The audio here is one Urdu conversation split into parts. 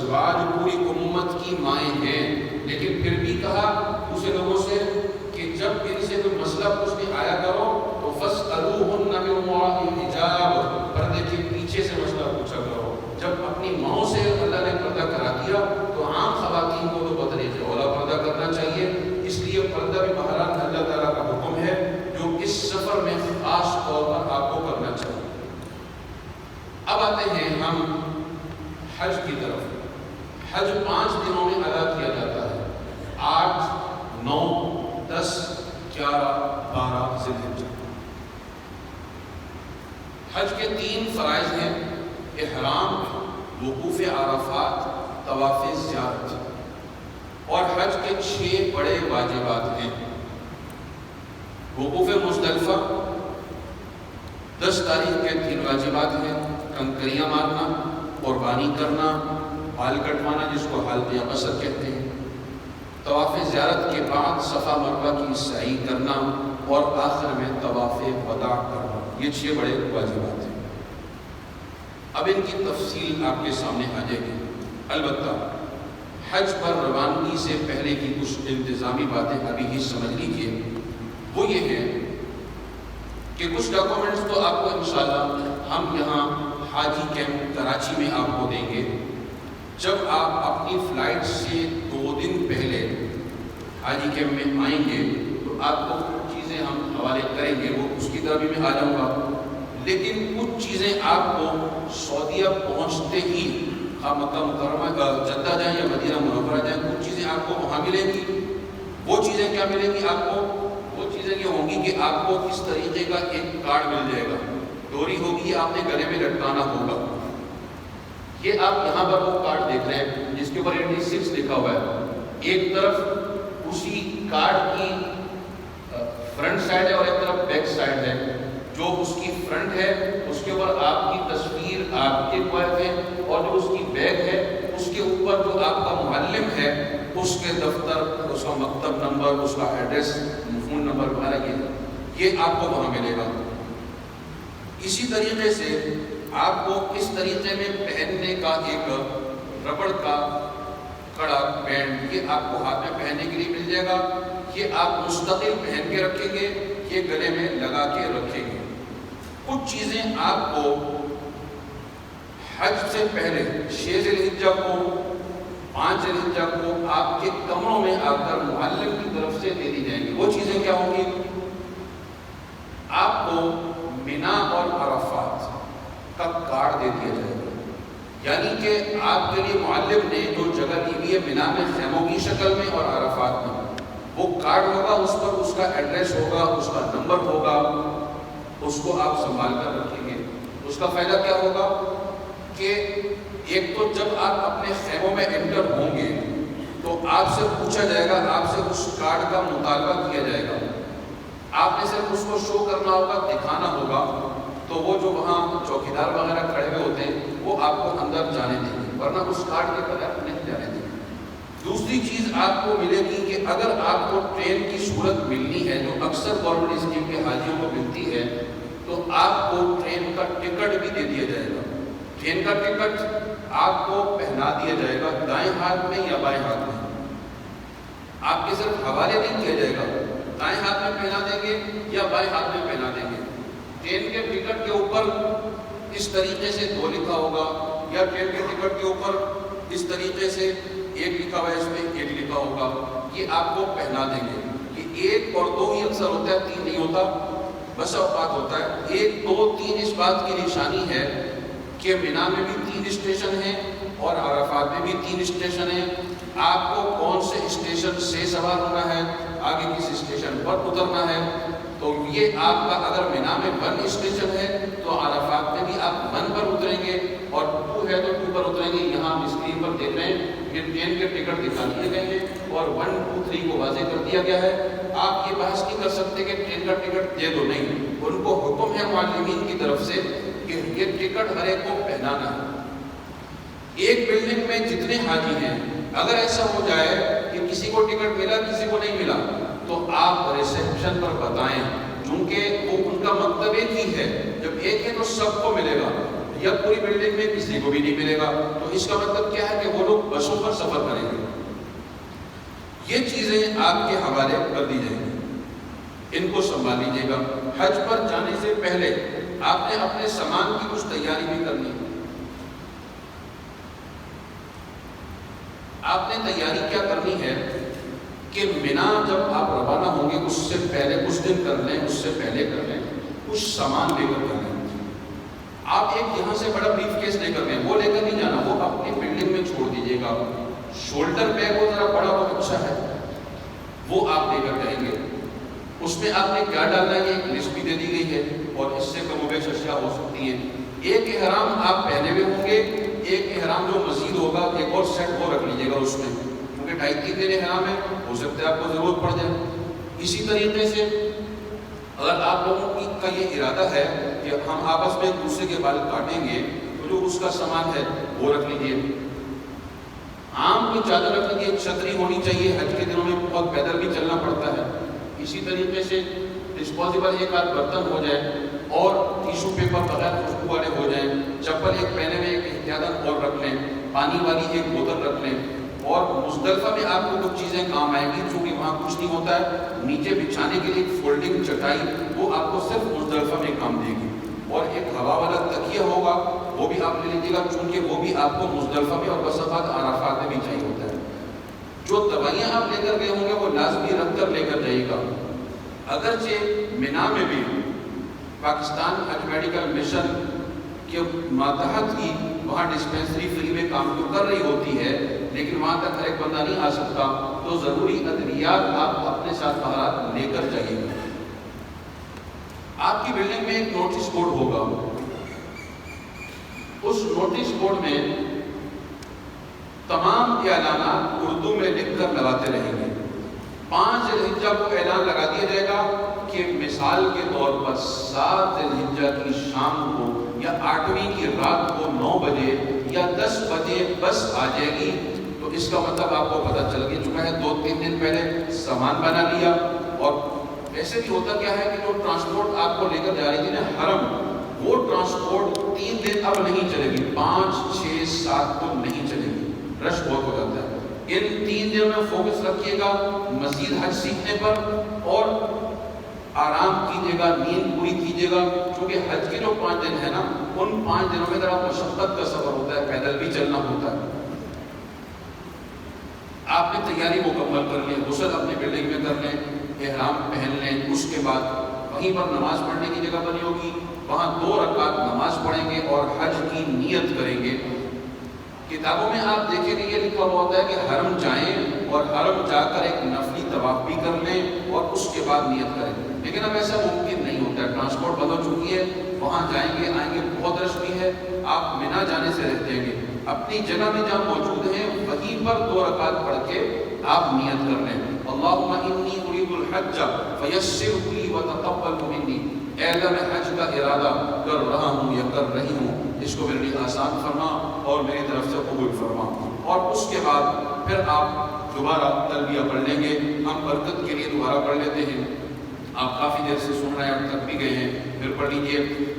ازواج پوری امت کی مائیں ہیں، لیکن پھر بھی کہا دوسرے لوگوں سے کہ جب ان سے کوئی مسئلہ پوچھنے آیا کرو تو فاسألوہن من وراء حجاب، پردے کے پیچھے سے مسئلہ پوچھا کرو۔ جب اپنی ماؤں سے اللہ نے پردہ کرا دیا تو عام خواتین کو تو بطریق اولا پردہ کرنا چاہیے، اس لیے پردہ بھی بہرحال اللہ تعالیٰ کا حکم ہے جو اس سفر میں خاص طور پر آپ کو کرنا چاہیے۔ اب آتے ہیں ہم حج کی طرف۔ حج 5 دنوں میں ادا کیا جاتا ہے، 8، 9، 10، 11، 12 ذی الحجہ۔ حج کے 3 فرائض ہیں: احرام، وقوف عرفات، طواف زیارت، اور حج کے 6 بڑے واجبات ہیں۔ وقوف مزدلفہ 10 تاریخ کے 3 واجبات ہیں: کنکریاں مارنا، قربانی کرنا، بال کٹوانا جس کو حلق قصر کہتے ہیں، طواف زیارت کے بعد صفا مروہ کی سعی کرنا، اور آخر میں طواف وداع کرنا۔ یہ 6 بڑے واجبات ہیں۔ اب ان کی تفصیل آپ کے سامنے آ جائے گی۔ البتہ حج پر روانگی سے پہلے کی کچھ انتظامی باتیں ابھی ہی سمجھ لیجیے۔ وہ یہ ہے کہ کچھ ڈاکومنٹس تو آپ کو انشاءاللہ ہم یہاں حاجی کیمپ کراچی میں آپ کو دیں گے۔ جب آپ اپنی فلائٹ سے 2 دن پہلے حاجی کیمپ میں آئیں گے تو آپ کو کچھ چیزیں ہم حوالے کریں گے، وہ اس کی طرف بھی میں آ جاؤں گا، لیکن کچھ چیزیں آپ کو سعودیہ پہنچتے ہی مکہ مکرمہ جدہ جائیں یا مدینہ منورہ جائیں، کچھ چیزیں آپ کو وہاں ملیں گی۔ وہ چیزیں کیا ملیں گی آپ کو؟ وہ چیزیں یہ ہوں گی کہ آپ کو کس طریقے کا ایک کارڈ مل جائے گا، ڈوری ہوگی، آپ نے گلے میں لٹکانا ہوگا۔ یہ آپ یہاں پر وہ کارڈ دیکھ رہے ہیں جس کے اوپر 86 لکھا ہوا ہے۔ ایک طرف اسی کارڈ کی فرنٹ سائڈ ہے اور ایک طرف بیک سائڈ ہے۔ جو اس کی فرنٹ ہے اس کے اوپر آپ کی تصویر، آپ کے وائف ہے، اور جو اس کی بیک ہے اس کے اوپر جو آپ کا معلم ہے اس کے دفتر، اس کا مکتب نمبر، اس کا ایڈریس، فون نمبر وغیرہ یہ آپ کو وہاں ملے گا۔ اسی طریقے سے آپ کو اس طریقے میں پہننے کا ایک ربڑ کا کڑا بینڈ، یہ آپ کو ہاتھ میں پہننے کے لیے مل جائے گا۔ یہ آپ مستقل پہن کے رکھیں گے، یہ گلے میں لگا کے رکھیں گے۔ کچھ چیزیں آپ کو حج سے پہلے 6 ذی الحجہ کو، 5 ذی الحجہ کو آپ کے کمروں میں آ کر معلم کی طرف سے دے دی جائیں گی۔ وہ چیزیں کیا ہوں گی؟ آپ کو مینا اور عرفات کا کارڈ دے دیا جائے گا، یعنی کہ آپ کے لیے معلم نے جو جگہ دی ہوئی ہے مینا میں خیموں کی شکل میں اور عرفات میں، وہ کارڈ ہوگا، اس پر اس کا ایڈریس ہوگا، اس کا نمبر ہوگا، اس کو آپ سنبھال کر رکھیں گے۔ اس کا فائدہ کیا ہوگا کہ ایک تو جب آپ اپنے خیموں میں انٹر ہوں گے تو آپ سے پوچھا جائے گا، آپ سے اس کارڈ کا مطالبہ کیا جائے گا، آپ نے صرف اس کو شو کرنا ہوگا، دکھانا ہوگا، تو وہ جو وہاں چوکیدار وغیرہ کھڑے ہوئے ہوتے ہیں وہ آپ کو اندر جانے دیں گے، ورنہ اس کارڈ کے بغیر نہیں جانے دیں گے۔ دوسری چیز آپ کو ملے گی کہ اگر آپ کو ٹرین کی صورت ملنی ہے، جو اکثر گورنمنٹ اسکیم کے حاجیوں کو ملتی ہے، تو آپ کو ٹرین کا ٹکٹ بھی دے دیا جائے گا۔ ٹرین کا ٹکٹ آپ کو پہنا دیا جائے گا، دائیں ہاتھ میں یا بائیں ہاتھ میں، آپ کے صرف حوالے نہیں کیا جائے گا، دائیں ہاتھ میں پہنا دیں گے یا بائیں ہاتھ میں پہنا دیں گے۔ ٹرین کے ٹکٹ کے اوپر اس طریقے سے 2 لکھا ہوگا، یا ٹرین کے ٹکٹ کے اوپر اس طریقے سے 1 لکھا ہوا ہے، اس میں 1 لکھا ہوگا، یہ آپ کو پہنا دیں گے۔ یہ 1 اور 2 ہی اکثر ہوتا ہے، 3 نہیں ہوتا، بس اوقات ہوتا ہے 1، 2، 3۔ اس بات کی نشانی ہے کہ مینا میں بھی 3 اسٹیشن ہیں اور عرفات میں بھی 3 اسٹیشن ہیں۔ آپ کو کون سے اسٹیشن سے سوار ہونا ہے، آگے کس اسٹیشن پر اترنا ہے، تو یہ آپ کا اگر مینا میں 1 اسٹیشن ہے تو عرفات میں بھی آپ 1 پر اتریں گے، اور 2 ہے تو 2 پر اتریں گے۔ یہاں اسکرین پر دیکھ رہے ہیں کہ ٹرین کے ٹکٹ دکھا دیے گئے ہیں اور 1، 2، 3 کو واضح کر دیا گیا ہے۔ آپ یہ بحث نہیں کر سکتے کہ ٹرین کا ٹکٹ دے دو، نہیں، ان کو حکم ہے معلمین کی طرف سے کہ یہ ٹکٹ ہر ایک کو پہنانا ہے۔ ایک بلڈنگ میں جتنے حاجی ہیں، اگر ایسا ہو جائے کہ کسی کو ٹکٹ ملا کسی کو نہیں ملا تو آپ ریسیپشن پر بتائیں، چونکہ وہ ان کا مکتب ایک ہی ہے، جب ایک ہے تو سب کو ملے گا، یا پوری بلڈنگ میں کسی کو بھی نہیں ملے گا۔ تو اس کا مطلب کیا ہے کہ وہ لوگ یہ چیزیں آپ کے حوالے کر دی جائیں گی، ان کو سنبھال لیجیے گا۔ حج پر جانے سے پہلے آپ نے اپنے سامان کی کچھ تیاری بھی کرنی ہے۔ آپ نے تیاری کیا کرنی ہے کہ مینا جب آپ روانہ ہوں گے اس سے پہلے کچھ دن کر لیں، اس سے پہلے کر لیں، کچھ سامان لے کر لیں۔ آپ ایک یہاں سے بڑا بریف کیس لے کر لیں، وہ لے کر نہیں جانا، وہ اپنی بلڈنگ میں چھوڑ دیجیے گا۔ شولڈر بیگ وہ ذرا بڑا اور اچھا ہے، وہ آپ لے کر جائیں گے۔ اس میں آپ نے کیا ڈالنا ہے ایک لسٹ بھی دے دی گئی ہے، اور اس سے کم و بیش اشیاء ہو سکتی ہیں۔ ایک احرام آپ پہنے ہوئے ہوں گے، ایک احرام جو مزید ہوگا ایک اور سیٹ وہ رکھ لیجیے گا اس میں، کیونکہ 2.5-3 دن احرام ہے، ہو سکتا ہے آپ کو ضرورت پڑ جائے۔ اسی طریقے سے اگر آپ لوگوں کا یہ ارادہ ہے کہ ہم آپس میں ایک دوسرے کے بال کاٹیں گے تو جو اس کا سامان ہے وہ رکھ لیجیے۔ عام کی چادر رکھ لیجیے، چھتری ہونی چاہیے، حج کے دنوں میں بہت پیدل بھی چلنا پڑتا ہے۔ اسی طریقے سے ڈسپوزیبل ایک آدھ برتن ہو جائے، اور ٹیشو پیپر بغیر خوشبو والے ہو جائیں، چپل ایک پہنے میں ایک احتیاطاً اور رکھ لیں، پانی والی ایک بوتل رکھ لیں۔ اور مزدلفہ میں آپ کو کچھ چیزیں کام آئیں گی، چونکہ وہاں کچھ نہیں ہوتا ہے، نیچے بچھانے کے لیے ایک فولڈنگ چٹائی، وہ آپ کو صرف مزدلفہ میں کام دے گی، اور ایک ہوا والا تکیہ ہوگا، وہ بھی آپ لے لیجیے گا، چونکہ وہ بھی آپ کو مزدلفہ میں اور بس اوقات عرفات میں بھی چاہیے ہوتا ہے۔ جو دوائیاں آپ لے کر گئے ہوں گے وہ لازمی رکھ کر لے کر جائیے گا۔ اگرچہ مینا میں بھی پاکستان حج میڈیکل مشن کے ماتحت ہی وہاں ڈسپینسری فری میں کام تو کر رہی ہوتی ہے، لیکن وہاں تک ہر ایک بندہ نہیں آ سکتا، تو ضروری ادویات آپ اپنے ساتھ باہر لے کر جائیے گا۔ آپ کی بلڈنگ میں ایک نوٹس بورڈ ہوگا، اس نوٹس بورڈ میں تمام اعلانات اردو میں لکھ کر لگاتے رہیں گے۔ 5 ذی الحجہ کو اعلان لگا دیا جائے گا کہ مثال کے طور پر 7 ذی الحجہ کی شام کو یا 8ویں کی رات کو 9 بجے یا 10 بجے بس آ جائے گی، تو اس کا مطلب آپ کو پتہ چل گیا چکا ہے 2-3 دن پہلے سامان بنا لیا۔ اور ایسے بھی ہوتا کیا ہے کہ جو ٹرانسپورٹ آپ کو لے کر جا رہی تھی نا حرم، وہ ٹرانسپورٹ 3 دن اب نہیں چلے گی، 5, 6, 7 کو نہیں چلے گی، رش بہت ہو جاتا ہے۔ ان 3 دنوں میں فوکس رکھیے گا مزید حج سیکھنے پر، اور آرام کیجیے گا، نیند پوری کیجیے گا، کیونکہ حج کے جو 5 دن ہے نا، ان 5 دنوں میں ذرا مشقت کا سفر ہوتا ہے، پیدل بھی چلنا ہوتا ہے۔ آپ نے تیاری مکمل کر لیں، غسل اپنی بلڈنگ میں کر لیں، احرام پہن لیں، اس کے بعد وہیں پر نماز پڑھنے کی جگہ بنی ہوگی، وہاں 2 رکعت نماز پڑھیں گے اور حج کی نیت کریں گے۔ کتابوں میں آپ دیکھیں گے یہ لکھا ہوا ہوتا ہے کہ حرم جائیں اور حرم جا کر ایک نفلی طواف بھی کر لیں اور اس کے بعد نیت کریں، لیکن اب ایسا ممکن نہیں ہوتا ہے، ٹرانسپورٹ بند ہو چکی ہے، وہاں جائیں گے آئیں گے، بہت رش بھی ہے، آپ مینا جانے سے رہ جائیں گے، اپنی جگہ میں جہاں موجود ہیں وہیں پر 2 رکعت پڑھ کے آپ نیت کر لیں۔ اللہم انی ارید الحج فیسرہ لی وتقبل منی، اے اللہ میں حج کا ارادہ کر رہا ہوں یا کر رہی ہوں، اس کو میرے لیے آسان فرما اور میری طرف سے قبول فرما۔ اور اس کے بعد پھر آپ دوبارہ تلبیہ پڑھ لیں گے، ہم برکت کے لیے دوبارہ پڑھ لیتے ہیں، آپ کافی دیر سے سن رہے ہیں، اب تک بھی گئے ہیں، پھر پڑھ لیجیے۔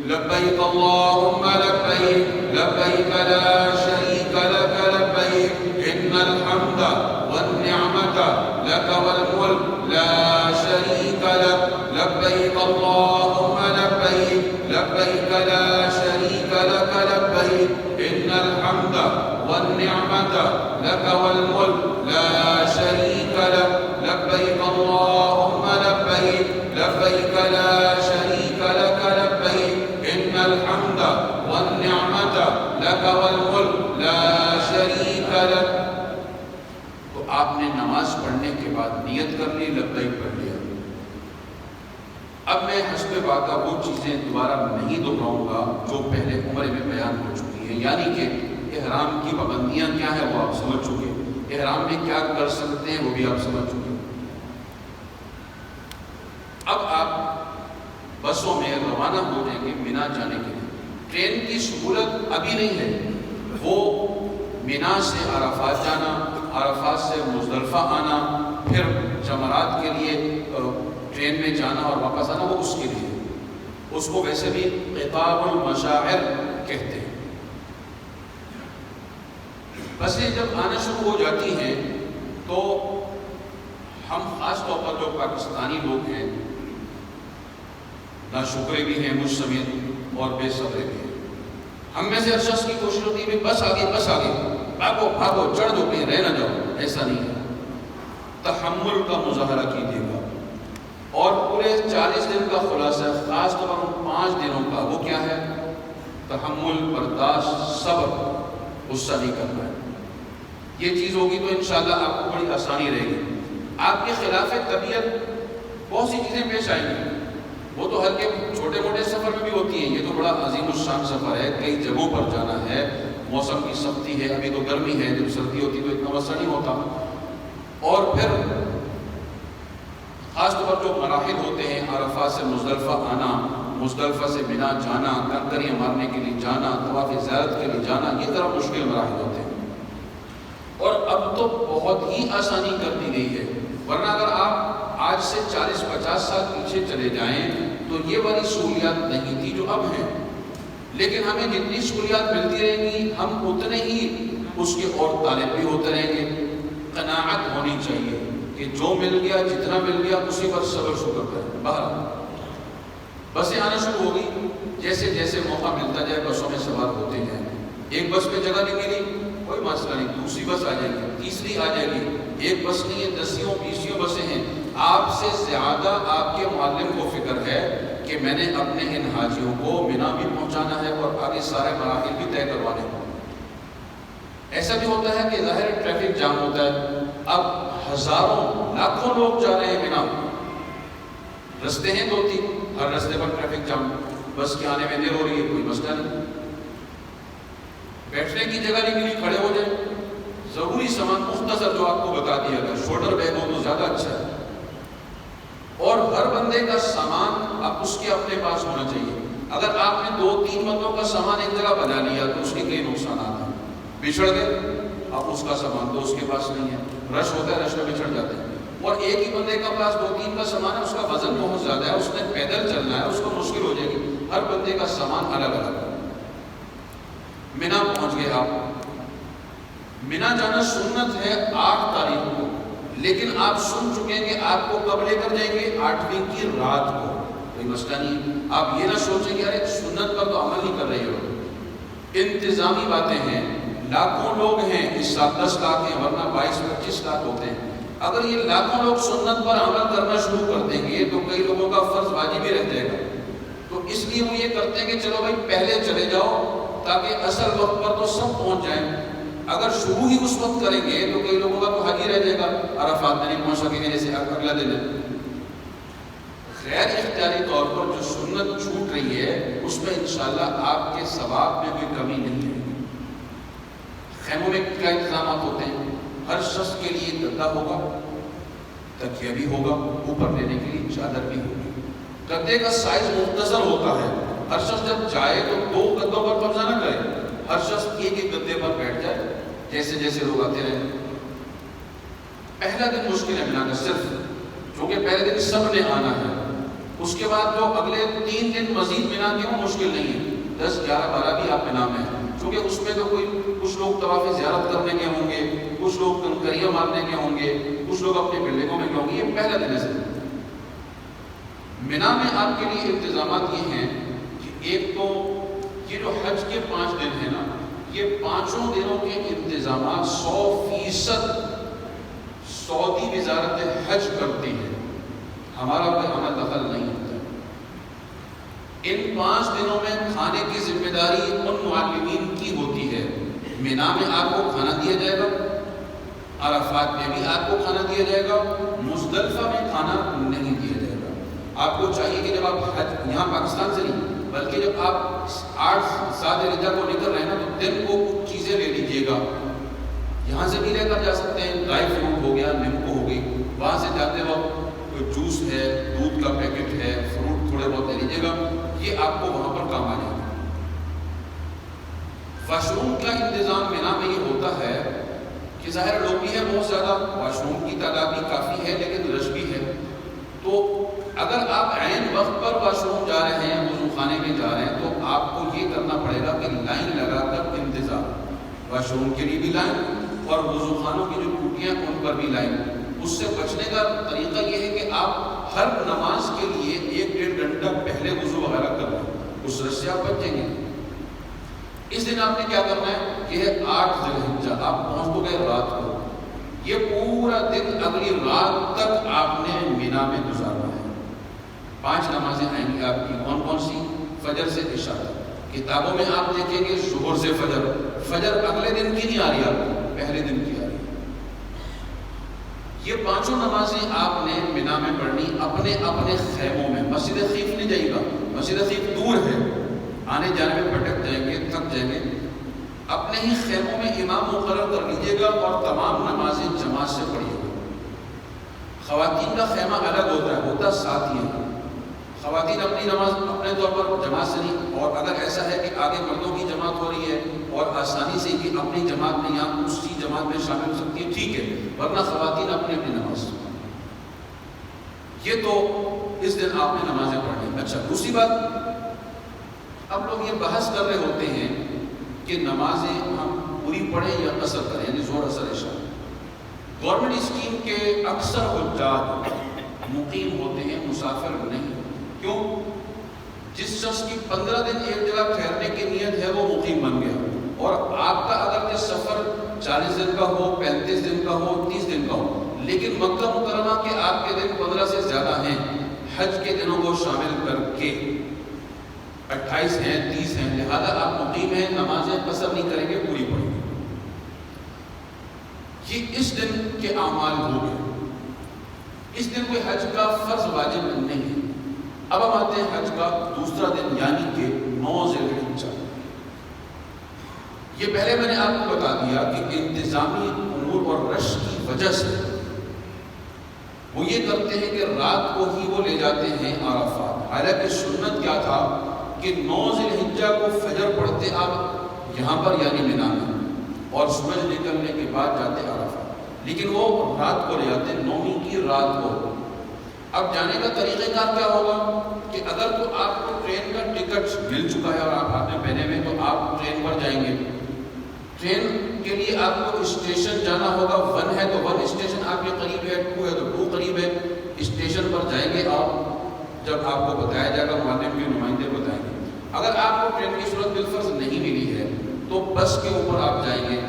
لبیک اللہم لبیک لبیک لا شریک لک لبیک ان الحمد والنعمت لک والملک لا شریک لک لبیک اللہم لبیک لبیک لا شریک لک لبیک ان الحمد والنعمت لک والملک لا شریک لک لبیک اللہم لبیک لبیک لا شریک لک لبیک ان الحمد والنعمت لک والملک لا شریک لک۔ تو آپ نے نماز پڑھنے کے بعد نیت کر لی، لبیک پڑھ لیا۔ اب میں حسب وعدہ وہ چیزیں دوبارہ نہیں دہراؤں گا جو پہلے عمرے میں بیان ہو چکی ہیں، یعنی کہ احرام کی پابندیاں کیا ہیں وہ آپ سمجھ چکے، احرام میں کیا کر سکتے ہیں وہ بھی آپ سمجھ چکے۔ اب آپ بسوں میں روانہ ہو جائیں گے مینا جانے کے لیے۔ ٹرین کی سہولت ابھی نہیں ہے، وہ مینا سے عرفات جانا، عرفات سے مزدلفہ آنا، پھر جمرات کے لیے ٹرین میں جانا اور واپس آنا، وہ اس کے لیے، اس کو ویسے بھی قطاب المشاعر کہتے ہیں۔ بسیں جب آنا شروع ہو جاتی ہیں تو ہم خاص طور پر جو پاکستانی لوگ ہیں ناشکرے بھی ہیں مجھ سمیت اور بے صبرے بھی ہیں. ہم میں سے ہر شخص کی کوشش ہوتی ہے بس آگے بھاگو بھاگو چڑھ دو کہیں رہ نہ جاؤ. ایسا نہیں ہے. تحمل کا مظاہرہ کیجیے گا اور پورے 40 دن کا خلاصہ ہے خاص طور پر 5 دنوں کا وہ کیا ہے؟ تحمل، برداشت، صبر. غصہ نہیں کرنا ہے. یہ چیز ہوگی تو انشاءاللہ آپ کو بڑی آسانی رہے گی. آپ کے خلاف طبیعت بہت سی چیزیں پیش آئیں گی. وہ تو ہلکے چھوٹے موٹے سفر میں بھی ہوتی ہیں. یہ تو بڑا عظیم الشان سفر ہے. کئی جگہوں پر جانا ہے. موسم کی سختی ہے. ابھی تو گرمی ہے. جب سردی ہوتی تو اتنا مسئلہ نہیں ہوتا. اور پھر خاص طور پر جو مراحل ہوتے ہیں عرفات سے مزدلفہ آنا، مزدلفہ سے منا جانا، کنکریاں مارنے کے لیے جانا، طواف زیارت کے لیے جانا، یہ طرح مشکل مراحل ہوتے ہیں. اور اب تو بہت ہی آسانی کر دی گئی ہے. ورنہ اگر آپ آج سے 40-50 سال پیچھے چلے جائیں تو یہ والی سہولیات نہیں تھی جو اب ہیں. لیکن ہمیں جتنی سہولیات ملتی رہیں گی ہم اتنے ہی اس کے اور طالب بھی ہوتے رہیں گے. قناعت ہونی چاہیے کہ جو مل گیا جتنا مل گیا اسی پر صبر شکر کریں. باہر بسیں آنا شروع ہوگی. جیسے جیسے موقع ملتا جائے بسوں میں سوار ہوتے ہیں. ایک بس پہ جگہ نہیں ملی کوئی مسئلہ نہیں، دوسری بس آ جائے گی، تیسری آ جائے گی. ایک بس نہیں ہے، 10-20 بسیں ہیں. آپ سے زیادہ آپ کے معلم کو فکر ہے کہ میں نے اپنے ان حاجیوں کو مینا بھی پہنچانا ہے اور آگے سارے مراحل بھی طے کروانے ہیں. ایسا بھی ہوتا ہے کہ ظاہر ٹریفک جام ہوتا ہے. اب ہزاروں لاکھوں لوگ جا رہے ہیں مینا. رستے ہیں 2-3، ہر رستے پر ٹریفک جام. بس کے آنے میں دیر ہو رہی ہے، کوئی مسئلہ نہیں. بیٹھنے کی جگہ نہیں ملی، کھڑے ہو جائیں. ضروری سامان مختصر جو آپ کو بتا دیا گیا، شولڈر بیگ ہو تو زیادہ اچھا ہے. اور ہر بندے کا سامان اب اس کے اپنے پاس ہونا چاہیے. اگر آپ نے 2-3 بندوں کا سامان ایک جگہ بنا لیا تو اس کے کئی نقصانات ہیں. بچھڑ گئے، اب اس کا سامان تو اس کے پاس نہیں ہے. رش ہوتا ہے، رش میں بچھڑ جاتے ہیں. اور ایک ہی بندے کا پاس 2-3 کا سامان ہے، اس کا وزن بہت زیادہ ہے، اس نے پیدل چلنا ہے، اس کو مشکل ہو جائے گی. ہر بندے کا سامان الگ الگ ہے. مینا پہنچ گئے آپ. مینا جانا سنت ہے 8 تاریخ کو، لیکن آپ سن چکے ہیں کہ آپ کو کب لے کر جائیں گے؟ 8ویں کی رات کو. کوئی مسئلہ نہیں. آپ یہ نہ سوچیں کہ ارے سنت پر تو عمل نہیں کر رہے ہو. انتظامی باتیں ہیں. لاکھوں لوگ ہیں، اس سال 10 لاکھ ہیں، ورنہ 22-25 لاکھ ہوتے ہیں. اگر یہ لاکھوں لوگ سنت پر عمل کرنا شروع کر دیں گے تو کئی لوگوں کا فرض واجب ہی رہ جائے گا. تو اس لیے وہ یہ کرتے ہیں کہ چلو بھائی پہلے چلے جاؤ تاکہ اصل وقت پر تو سب پہنچ جائیں. اگر شروع ہی اس وقت کریں گے تو کئی لوگوں کا تو حج ہی رہ جائے گا، عرفات میں نہیں پہنچ سکیں گے جیسے اگلا دن ہے. غیر اختیاری طور پر جو سنت چھوٹ رہی ہے اس میں انشاءاللہ آپ کے ثواب میں کوئی کمی نہیں ہے. خیموں میں کیا انتظامات ہوتے ہیں؟ ہر شخص کے لیے گدا ہوگا، تکیہ بھی ہوگا، اوپر لینے کے لیے چادر بھی ہوگی. گدے کا سائز مختصر ہوتا ہے. ہر شخص جب جائے تو 2 گدوں پر قبضہ نہ کرے. ہر شخص ایک گدے پر بیٹھ جائے جیسے جیسے لوگ آتے رہے. پہلا دن مشکل ہے مینا کا صرف، چونکہ پہلے دن سب نے آنا ہے. اس کے بعد جو اگلے 3 دن مزید مینا کے وہ مشکل نہیں ہے. 10, 11, 12 بھی آپ مینا میں ہیں، چونکہ اس میں تو کچھ لوگ طواف زیارت کرنے کے ہوں گے، کچھ لوگ کنکریاں مارنے کے ہوں گے، کچھ لوگ اپنے بلڈنگوں میں ہوں گے. یہ پہلا دن ہے صرف. مینا میں آپ کے لیے انتظامات یہ ہیں کہ ایک تو یہ جو حج کے 5 دن ہیں نا، یہ 5 دنوں کے انتظامات 100% سعودی وزارت حج کرتی ہے. ہمارا کوئی عمل دخل نہیں ہوتا. ان 5 دنوں میں کھانے کی ذمہ داری ان معلمین کی ہوتی ہے. مینا میں آپ کو کھانا دیا جائے گا، عرفات میں بھی آپ کو کھانا دیا جائے گا، مزدلفہ میں کھانا نہیں دیا جائے گا. آپ کو چاہیے کہ جب آپ حج یہاں پاکستان سے نہیں بلکہ جب آپ 8-7 ذی کو نکل رہے ہیں نا تو دن کو کچھ چیزیں لے لیجیے گا. یہاں سے بھی لے کر جا سکتے ہیں، ڈرائی فروٹ ہو گیا، نیمبو ہو گئی. وہاں سے جاتے وقت کوئی جوس ہے، دودھ کا پیکٹ ہے، فروٹ تھوڑے بہت لے لیجیے گا. یہ آپ کو وہاں پر کام آ جائے گا. واش روم کا انتظام مینا میں یہ ہوتا ہے کہ ظاہر لوگ بھی ہیں بہت زیادہ، واش روم کی تعداد بھی کافی ہے لیکن رش بھی ہے. تو اگر آپ عین وقت پر واش روم جا رہے ہیں، وضو خانے میں جا رہے ہیں، تو آپ کو یہ کرنا پڑے گا کہ لائن لگا کر انتظار. واش روم کے لیے بھی لائن اور وضو خانوں کی جو ٹوٹیاں ان پر بھی لائن. اس سے بچنے کا طریقہ یہ ہے کہ آپ ہر نماز کے لیے 1-1.5 گھنٹہ پہلے وضو وغیرہ کر لیں، اس رس سے آپ بچ جائیں گے۔ اس دن آپ نے کیا کرنا ہے، یہ ہے 8 ذی الحجہ، آپ پہنچ تو گئے رات کو، یہ پورا دن اگلی رات تک آپ نے مینا میں گزارنا ہے۔ 5 نمازیں آئیں گی آپ کی، کون کون سی؟ فجر سے عشاء تک۔ کتابوں میں آپ دیکھیں گے ظہر سے فجر، فجر اگلے دن کی نہیں آ رہی آپ کو، پہلے دن کی آ رہی ہے۔ یہ 5 نمازیں آپ نے مینا میں پڑھنی اپنے اپنے خیموں میں۔ مسجد خیف نہیں جائے گا، مسجد خیف دور ہے، آنے جانے میں بھٹک جائیں گے، تھک جائیں گے۔ اپنے ہی خیموں میں امام مقرر کر لیجیے گا اور تمام نمازیں جماعت سے پڑھیے گا۔ خواتین کا خیمہ الگ ہوتا ساتھ ہی ہے، خواتین اپنی نماز اپنے طور پر جماعت سے نہیں، اور اگر ایسا ہے کہ آگے مردوں کی جماعت ہو رہی ہے اور آسانی سے ہی اپنی جماعت میں یا اسی جماعت میں شامل ہو سکتی ہے، ٹھیک ہے، ورنہ خواتین اپنی اپنی نماز۔ یہ تو اس دن آپ نے نمازیں پڑھیں۔ اچھا، دوسری بات، اب لوگ یہ بحث کر رہے ہوتے ہیں کہ نمازیں ہم پوری پڑھیں یا قصر کریں، یعنی زور اثر عشاء۔ گورنمنٹ اسکیم کے اکثر حجاج مقیم ہوتے ہیں، مسافر نہیں۔ کیوں؟ جس شخص کی 15 دن ایک جگہ ٹھہرنے کی نیت ہے وہ مقیم بن گیا، اور آپ کا اگر یہ سفر 40 دن کا ہو، 35 دن کا ہو، 30 دن کا ہو، لیکن مکہ مکرمہ کے آپ کے دن 15 سے زیادہ ہیں، حج کے دنوں کو شامل کر کے 28 ہیں، 30 ہیں، لہذا آپ مقیم ہیں، نمازیں قصر نہیں کریں گے، پوری پڑھیں گے۔ یہ اس دن کے اعمال ہو گئے۔ اس دن کوئی حج کا فرض واجب نہیں ہے۔ اب ہم آتے ہیں حج کا دوسرا دن، یعنی کہ 9 ذی الحجہ۔ یہ پہلے میں نے آپ کو بتا دیا کہ انتظامی امور اور رش کی وجہ سے وہ یہ کرتے ہیں کہ رات کو ہی وہ لے جاتے ہیں عرفات۔ حالانکہ سنت کیا تھا کہ 9 ذی الحجہ کو فجر پڑھتے آپ یہاں پر یعنی مینا میں، اور سورج نکلنے کے بعد جاتے عرفات، لیکن وہ رات کو لے جاتے، 9ویں کی رات کو۔ اب جانے کا طریقہ کار کیا ہوگا کہ اگر تو آپ کو ٹرین کا ٹکٹ مل چکا ہے اور آپ ہاتھ میں پہنے ہوئے، تو آپ ٹرین پر جائیں گے۔ ٹرین کے لیے آپ کو اسٹیشن جانا ہوگا، 1 ہے تو 1 اسٹیشن آپ کے قریب ہے، 2 ہے تو 2 قریب ہے، اسٹیشن پر جائیں گے آپ، جب آپ کو بتایا جائے گا معلم کے نمائندے بتائیں گے۔ اگر آپ کو ٹرین کی صورت بالفرض نہیں ملی ہے تو بس کے اوپر آپ جائیں گے۔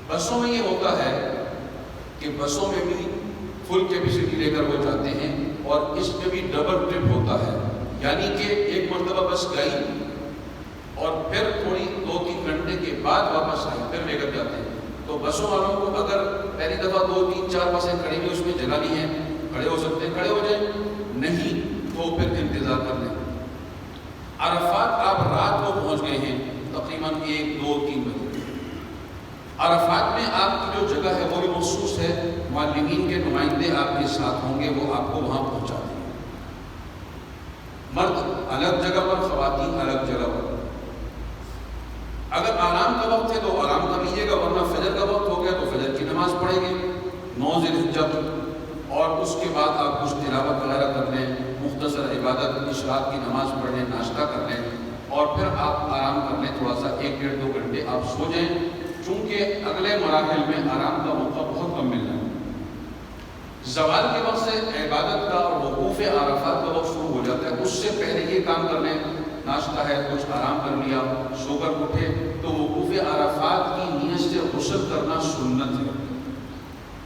بسوں میں یہ ہوتا ہے کہ بسوں میں بھی فل کیپیسٹی لے کر وہ جاتے ہیں، اور اس میں بھی ڈبل ٹرپ ہوتا ہے، یعنی کہ ایک مرتبہ بس گئی اور پھر تھوڑی 2-3 گھنٹے کے بعد واپس آئی، پھر لے کر جاتے ہیں۔ تو بسوں والوں کو اگر پہلی دفعہ 2-3-4 بسیں کھڑی ہوئی اس میں جگہ نہیں ہے، کھڑے ہو سکتے ہیں، کھڑے ہو جائیں، نہیں تو پھر انتظار کر لیں۔ عرفات آپ رات کو پہنچ گئے ہیں تقریباً 1-2-3 بجے۔ عرفات میں آپ کی جو جگہ ہے وہ بھی مخصوص ہے، معلمین کے نمائندے آپ کے ساتھ ہوں گے، وہ آپ کو وہاں پہنچا دیں گے۔ مرد الگ جگہ پر، خواتین الگ جگہ پر۔ اگر آرام کا وقت ہے تو آرام کر لیجیے گا، ورنہ فجر کا وقت ہو گیا تو فجر کی نماز پڑھیں گے 9 ذی الحجہ، اور اس کے بعد آپ کچھ تلاوت وغیرہ کر لیں، مختصر عبادت، اشراق کی نماز پڑھ لیں، ناشتہ کر لیں، اور پھر آپ آرام کر لیں، تھوڑا سا 1-1.5-2 گھنٹے آپ سو جائیں، چونکہ اگلے مراحل میں آرام کا موقع بہت کم مل رہا ہے۔ زوال کے وقت سے عبادت کا اور وقوف عرفات کا وقت شروع ہو جاتا ہے، اس سے پہلے یہ کام کر لیں، ناشتہ ہے، کچھ آرام کر لیا، سو کر اٹھے تو وقوف عرفات کی نیت سے غسل کرنا سنت ہے۔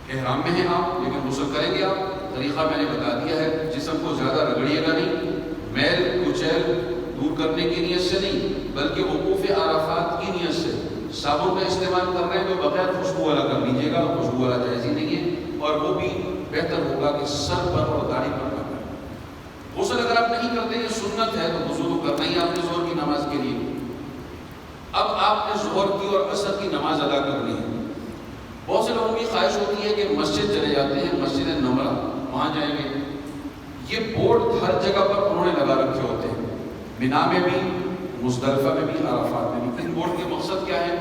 احرام میں ہیں آپ لیکن غسل کریں گے آپ، طریقہ میں نے بتا دیا ہے، جسم کو زیادہ رگڑیے گا نہیں، میل کچیل دور کرنے کی نیت سے نہیں، بلکہ وقوف عرفات کی نیت سے۔ صابن کا استعمال کر رہے ہیں تو بغیر خوشبو والا کر لیجیے گا، خوشبو والا جائز ہی نہیں ہے، اور وہ بھی بہتر ہوگا کہ سر پر اور داڑھی پر نہ کریں۔ غسل اگر آپ نہیں کرتے، یہ سنت ہے، تو غسل تو کرنا ہی آپ نے ظہر کی نماز کے لیے۔ اب آپ نے ظہر کی اور عصر کی نماز ادا کرنی ہے۔ بہت سے لوگوں کی خواہش ہوتی ہے کہ مسجد چلے جاتے ہیں، مسجد نمرہ، وہاں جائیں گے۔ یہ بورڈ ہر جگہ پر انہوں نے لگا رکھے ہوتے ہیں، مینا میں بھی، مزدلفہ میں بھی، عرفات میں بھی۔ ان بورڈ کے مقصد کیا ہے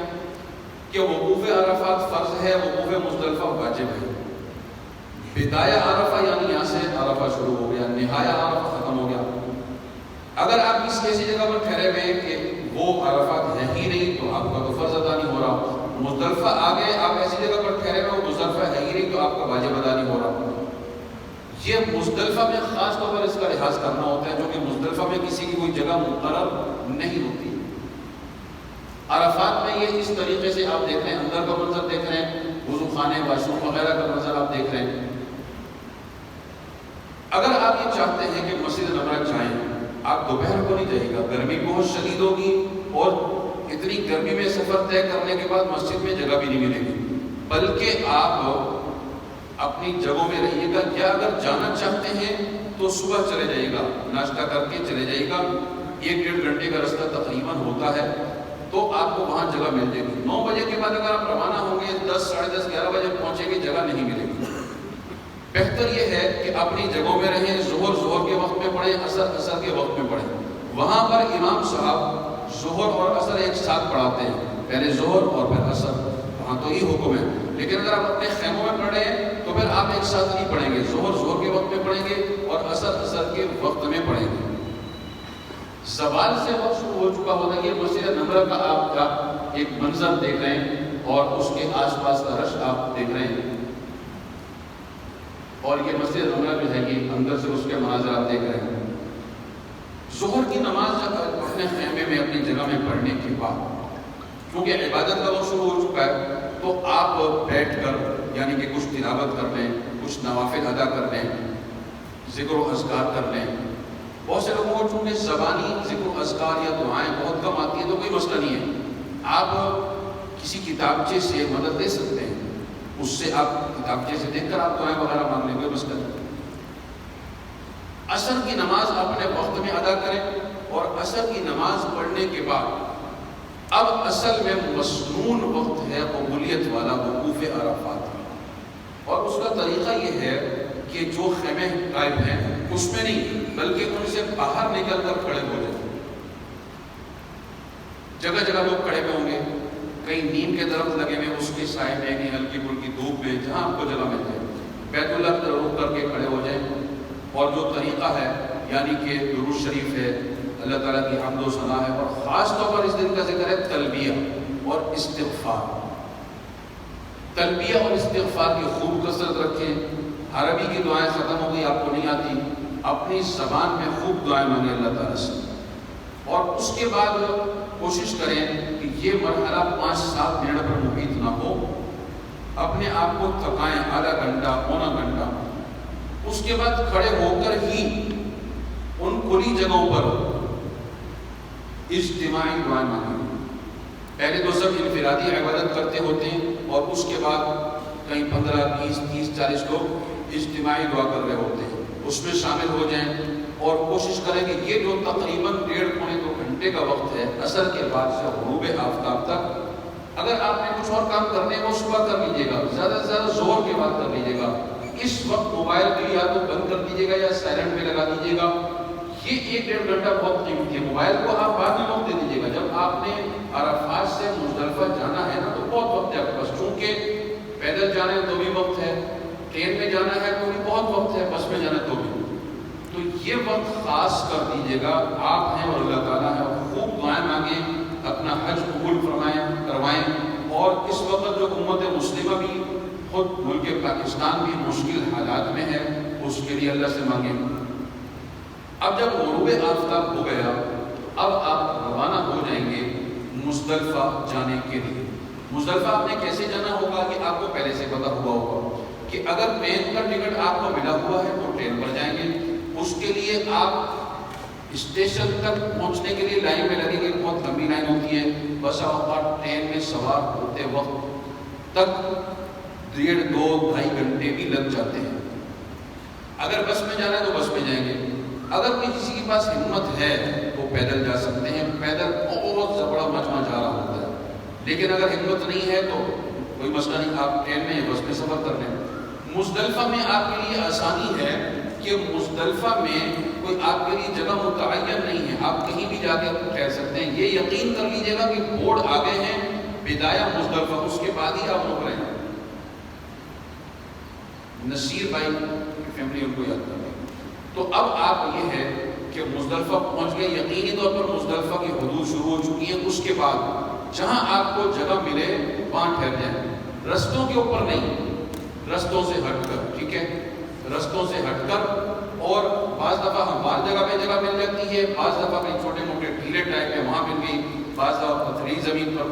کہ وقوف عرفات فرض ہے، وقوف مزدلفہ واجب ہے۔ بدایہ عرفہ یعنی یہاں سے عرفہ شروع ہو گیا، نہایہ عرفہ ختم ہو گیا۔ اگر آپ اس ایسی جگہ پر ٹھہرے ہوئے کہ وہ عرفات ہے ہی نہیں تو آپ کا تو فرض ادا نہیں ہو رہا۔ مزدلفہ آگے آپ ایسی جگہ پر ٹھہرے ہوئے، وہ مزدلفہ ہے ہی نہیں تو آپ کا واجب ادا نہیں ہو رہا۔ یہ مزدلفہ میں خاص طور پر اس کا لحاظ کرنا ہوتا ہے، جو کہ مزدلفہ میں کسی کی کوئی جگہ مقرر نہیں ہوتی۔ عرفات میں یہ اس طریقے سے آپ دیکھ رہے ہیں، اندر کا منظر دیکھ رہے ہیں، وضو خانے واش روم وغیرہ کا منظر آپ دیکھ رہے ہیں۔ اگر آپ یہ چاہتے ہیں کہ مسجد نبوی جائیں، آپ دوپہر کو نہیں جائے گا، گرمی بہت شدید ہوگی اور اتنی گرمی میں سفر طے کرنے کے بعد مسجد میں جگہ بھی نہیں ملے گی، بلکہ آپ اپنی جگہوں میں رہیے گا، یا اگر جانا چاہتے ہیں تو صبح چلے جائیے گا، ناشتہ کر کے چلے جائیے گا، 1-1.5 گھنٹے کا رستہ تقریباً ہوتا ہے، تو آپ کو وہاں جگہ مل جائے گی۔ 9 بجے کے بعد اگر آپ روانہ ہوں گے، 10 ساڑھے 10 11 بجے پہنچیں گے، جگہ نہیں ملے گی۔ بہتر یہ ہے کہ اپنی جگہوں میں رہیں، ظہر کے وقت میں پڑھیں، عصر کے وقت میں پڑھیں۔ وہاں پر امام صاحب ظہر اور عصر ایک ساتھ پڑھاتے ہیں، پہلے ظہر اور پھر عصر، وہاں تو یہ حکم ہے۔ لیکن اگر آپ اپنے خیموں میں پڑھ رہے ہیں تو پھر آپ ایک ساتھ نہیں پڑھیں گے، ظہر کے وقت میں پڑھیں گے اور عصر کے وقت میں پڑھیں گے۔ زوال سے وقت شروع ہو چکا ہوتا ہے، یہ مسجد نمرہ کا آپ کا ایک منظر دیکھ رہے ہیں اور اس کے آس پاس کا رش آپ دیکھ رہے ہیں، اور یہ مسجد نمرہ جو ہے یہ اندر سے اس کے مناظر آپ دیکھ رہے ہیں۔ ظہر کی نماز جب اپنے خیمے میں اپنی جگہ میں پڑھنے کے بعد، کیونکہ عبادت کا وقت شروع ہو چکا ہے، تو آپ بیٹھ کر یعنی کہ کچھ تلاوت کر لیں، کچھ نوافل ادا کر لیں، ذکر و اذکار کر لیں۔ بہت سے لوگوں کو چونکہ زبانی ذکر و اذکار یا دعائیں بہت کم آتی ہیں تو کوئی مسئلہ نہیں ہے، آپ کسی کتابچے سے مدد لے سکتے ہیں، اس سے آپ کتابچے سے دیکھ کر آپ دعائیں وغیرہ مانگ لیں، کوئی مسئلہ نہیں۔ عصر کی نماز اپنے وقت میں ادا کریں، اور عصر کی نماز پڑھنے کے بعد اب اصل میں مسنون وقت ہے قبولیت والا، وقوف عرفات، اور اس کا طریقہ یہ ہے کہ جو خیمے قائم ہیں اس میں نہیں بلکہ ان سے باہر نکل کر کھڑے ہو جائیں۔ جگہ جگہ لوگ کھڑے ہوئے ہوں گے، کہیں نیم کے درخت لگے ہوئے اس کے سائے میں، کہیں ہلکی پھلکی دھوپ میں، جہاں آپ کو جگہ مل جائے بیت اللہ کی طرف رخ کر کے کھڑے ہو جائیں، اور جو طریقہ ہے یعنی کہ درود شریف ہے، اللہ تعالیٰ کی حمد و ثنا ہے، اور خاص طور پر اس دن کا ذکر ہے تلبیہ اور استغفار۔ تلبیہ اور استغفار کی خوب کثرت رکھیں۔ عربی کی دعائیں ختم ہو گئی، آپ کو نہیں آتی، اپنی زبان میں خوب دعائیں مانگیں اللہ تعالیٰ سے، اور اس کے بعد کوشش کریں کہ یہ مرحلہ 5-7 منٹ پر محیط نہ ہو، اپنے آپ کو تھکائیں آدھا گھنٹہ پونا گھنٹہ، اس کے بعد کھڑے ہو کر ہی ان کھلی جگہوں پر اجتماعی دعائیں مانگیں۔ پہلے تو سب انفرادی عبادت کرتے ہوتے ہیں، اور اس کے بعد کہیں 15 20 30 40 لوگ اجتماعی دعا کر رہے ہوتے ہیں، اس میں شامل ہو جائیں، اور کوشش کریں کہ یہ جو تقریباً 1.5-2 گھنٹے کا وقت ہے عصر کے بعد سے غروب آفتاب تک، اگر آپ نے کچھ اور کام کرنے وہ صبح کر لیجیے گا، زیادہ سے زیادہ ظہر کے بعد کر لیجیے گا۔ اس وقت موبائل کو یا تو بند کر دیجیے گا یا سائلنٹ میں لگا دیجیے گا۔ یہ 1-1.5 گھنٹہ بہت قیمتی ہے، موبائل کو آپ بعد میں وقت دے دیجیے گا۔ جب آپ نے عرفات سے مزدلفہ جانا ہے نا تو بہت وقت ہے آپ کے پاس، چونکہ پیدل جانا ہے تو بھی وقت ہے، ٹرین میں جانا ہے تو بھی بہت وقت ہے، بس میں جانا ہے تو بھی، تو یہ وقت خاص کر دیجیے گا۔ آپ ہیں اور اللہ تعالیٰ ہے، اور خوب دعائیں مانگیں، اپنا حج قبول کروائیں، اور اس وقت جو امت مسلمہ بھی، خود ملک پاکستان بھی مشکل حالات میں ہے، اس کے لیے اللہ سے مانگیں۔ اب جب غروب آفتاب ہو گیا، اب آپ روانہ ہو جائیں گے مزدلفہ جانے کے لیے۔ مزدلفہ آپ نے کیسے جانا ہوگا کہ آپ کو پہلے سے پتا ہوا ہوگا کہ اگر ٹرین کا ٹکٹ آپ کو ملا ہوا ہے تو ٹرین پر جائیں گے، اس کے لیے آپ اسٹیشن تک پہنچنے کے لیے لائن میں لگیں گے، بہت لمبی لائن ہوتی ہے، بس اوقات ٹرین میں سوار ہوتے وقت تک 1.5-2-2.5 گھنٹے بھی لگ جاتے ہیں۔ اگر بس میں جانا ہے تو بس میں جائیں گے، اگر کوئی کسی کے پاس ہمت ہے تو پیدل جا سکتے ہیں، پیدل بہت بڑا مجمع جا رہا ہوتا ہے، لیکن اگر ہمت نہیں ہے تو کوئی مسئلہ نہیں، آپ ٹرین میں یا بس میں سفر کر لیں۔ مزدلفہ میں آپ کے لیے آسانی ہے کہ مزدلفہ میں کوئی آپ کے لیے جگہ متعین نہیں ہے، آپ کہیں بھی جا کے ٹھہر سکتے ہیں۔ یہ یقین کر لیجیے گا کہ بورڈ آگے ہیں بدایہ مزدلفہ، اس کے بعد ہی آپ رک رہے ہیں۔ نصیر بھائی کی فیملی ان کو یاد کر رہے ہیں۔ تو اب آپ یہ ہے کہ مزدلفہ پہنچ گئے، یقینی طور پر مزدلفہ کی حدود شروع ہو چکی ہیں، اس کے بعد جہاں آپ کو جگہ ملے وہاں ٹھہر جائیں، رستوں کے اوپر نہیں، رستوں سے ہٹ کر، ٹھیک ہے، رستوں رستوں سے ہٹ کر، اور بعض دفعہ ہموار جگہ پہ جگہ مل جاتی ہے، بعض دفعہ کہیں چھوٹے موٹے ٹیلے ٹائپ میں وہاں مل گئی، بعض دفعہ پتھری زمین پر